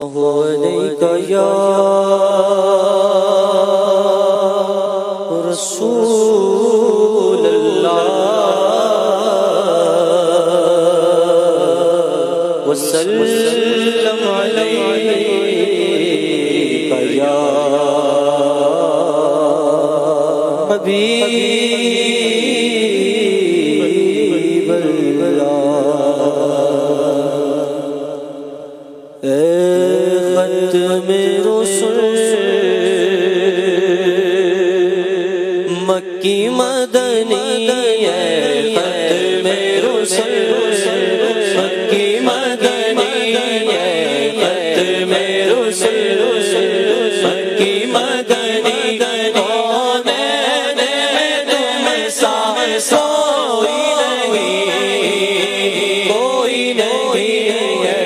علیک یا رسول اللہ وسلم علیک یا حبیب اللہ۔ ختم رسل مکی مدنی ہے، ختم رسل مکی مدنی ہے، ختم رسل مکی مدنی کونین میں تم سا کوئی نہیں، کوئی نہیں ہے۔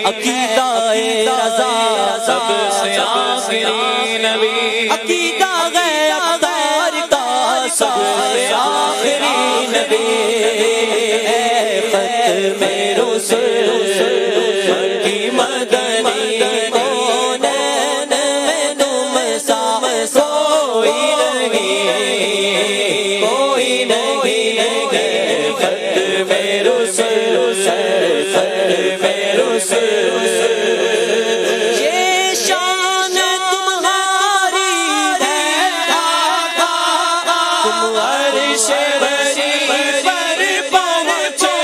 عقیدہ رضا سب سے آخری نبی، عقیدہ غیر کا سب سے آخری نبی، ختم رسل مکی مدنی کونین میں تم سا کوئی نہیں، کوئی نہیں، ختم رسل یہ شان تمہاری ہے آقا، تم عرش بری پر پہنچے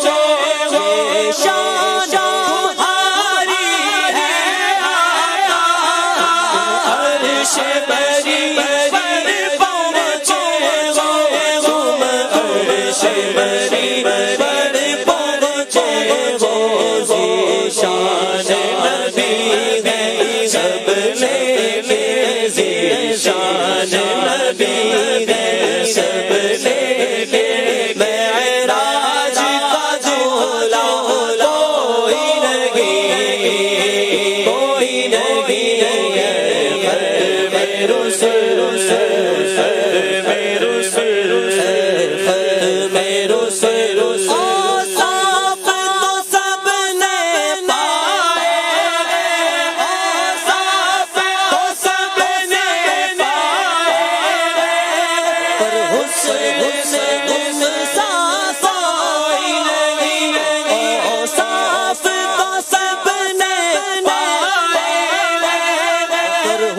ہو، یہ شان تمہاری ہے آقا، تم عرش بری پر پہنچے ہو، تم عرش بری پر پہنچے ہو، شان نبی ہے سب میں شان نبی ہے سب میں معراج کا جھولا کوئی نہیں، کوئی نہیں ہے، ختم رسل ختم رسل ختم رسل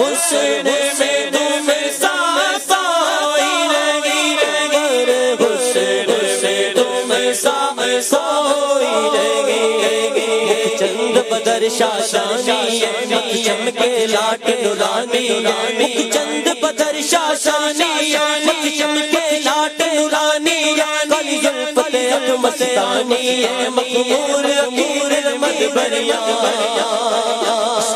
حسن میں تم سا کوئی نہیں، حسن میں تم سا کوئی نہیں، چند بدر شاشانی ہے مکھ چمکے لاٹ نورانی مکھ چند بدر شاشانی ہے مکھ چمکے لاٹ نورانی کالی زلفت اک مستانی ہے مخمور امور مدبریاں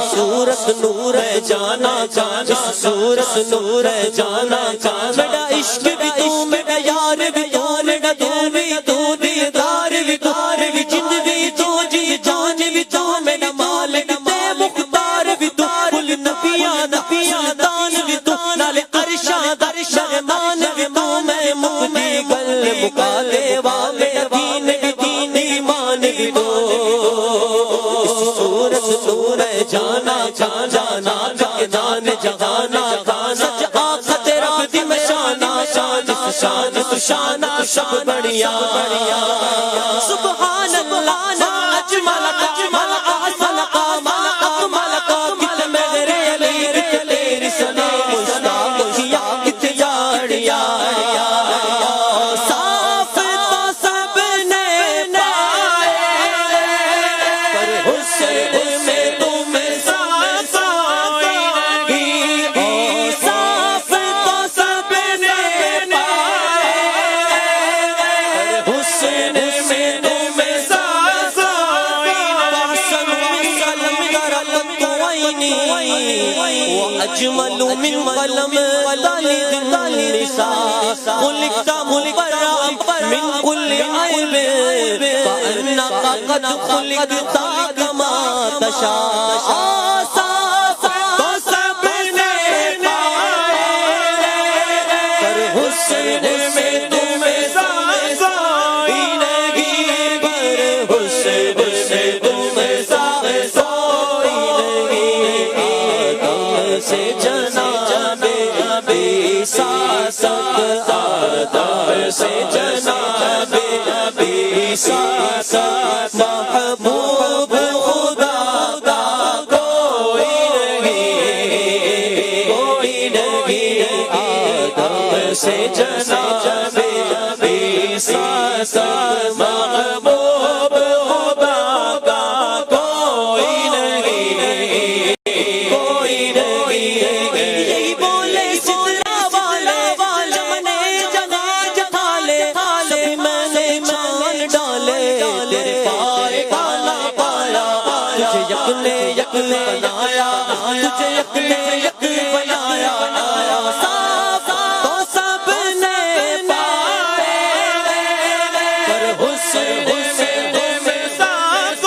صورت نور ہے جانا جانا صورت نور ہے جانا جانا میرا عشق بھی تو میرا یار بھی تو میرا دل بھی تو دیدار بھی جند بھی تو جی جان بھی تو میرا مالک تے مختار بھی تو کل نبیاں دان بھی تو نال عرشاں درشان بھی تو میں مقدی گل مقالے والے دین بھی دین ایمان بھی تو صورت نور ہے جانا جانا جان جہانا سچ آقا تیرا دی میں شان شان سب بڑھیا سبحان اللہ اجمل احسن اکمل کت میرے علی تیری سنا مشتاق کیا کت جاڑیا صاف تو سب نے پائے پر حسین میں تم صاف تو سب نے حسین میں تم صاف اجمل من قلم والد النساء خلقت مبرأ من كل عيب فإنك قد خلقت كما تشاء صاف تو سب نے پائے پر حسین میں تم صاف نہیں پر حسین میں تم صاف سے جناب ساست آداب سے جناب ساست محبوب خدا کا کوئی نہیں آداب سے جناب ساست محبوب خدا کا کوئی نہیں یہی بولے سنا والا جب نے جگہ جھالے سب میں نے چھان ڈالے تیرے پائے کالا پایا تجھے یک بنایا تجھے یک بنایا صاف تو سب نے پائے پر حسین میں صاف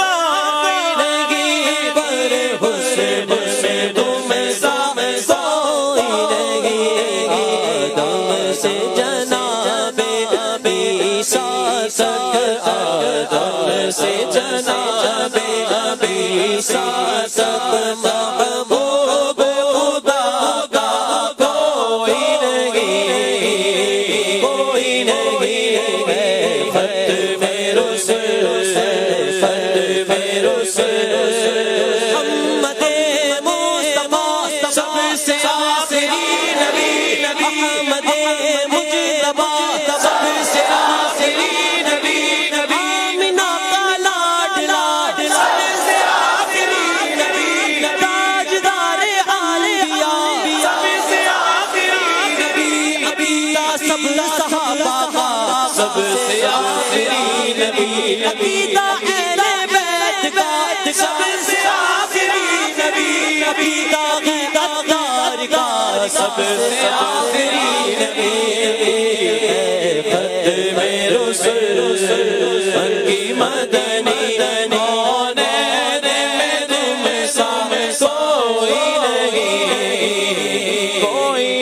نہیں پر حسین میں تم صاف آدم سے جناب ساست آدم سے جناب ساست محبوب خدا کا کوئی نہیں خط میں رسول خط میں رسول محمد مصطفیٰ سب سے آخری نبی محمد مجتبیٰ سب سے آخری نبی آمنہ کا لاڈ سب سے آخری نبی تاجدار انبیاء سب سے آخری نبی سب صحابہ کا سب سے آخری نبی عقیدہ اہل بیت کا سب سے آخری نبی عقیدہ غدار کا سب سے آخری نبی خط میں رسول ان کی مدنی کونین میں تم سام کوئی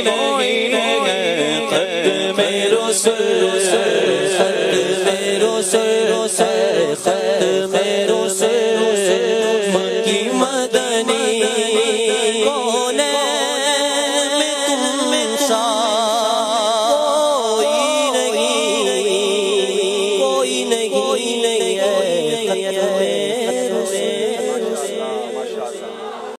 نہیں خط میں رسول خط میں رسول خط میں رسول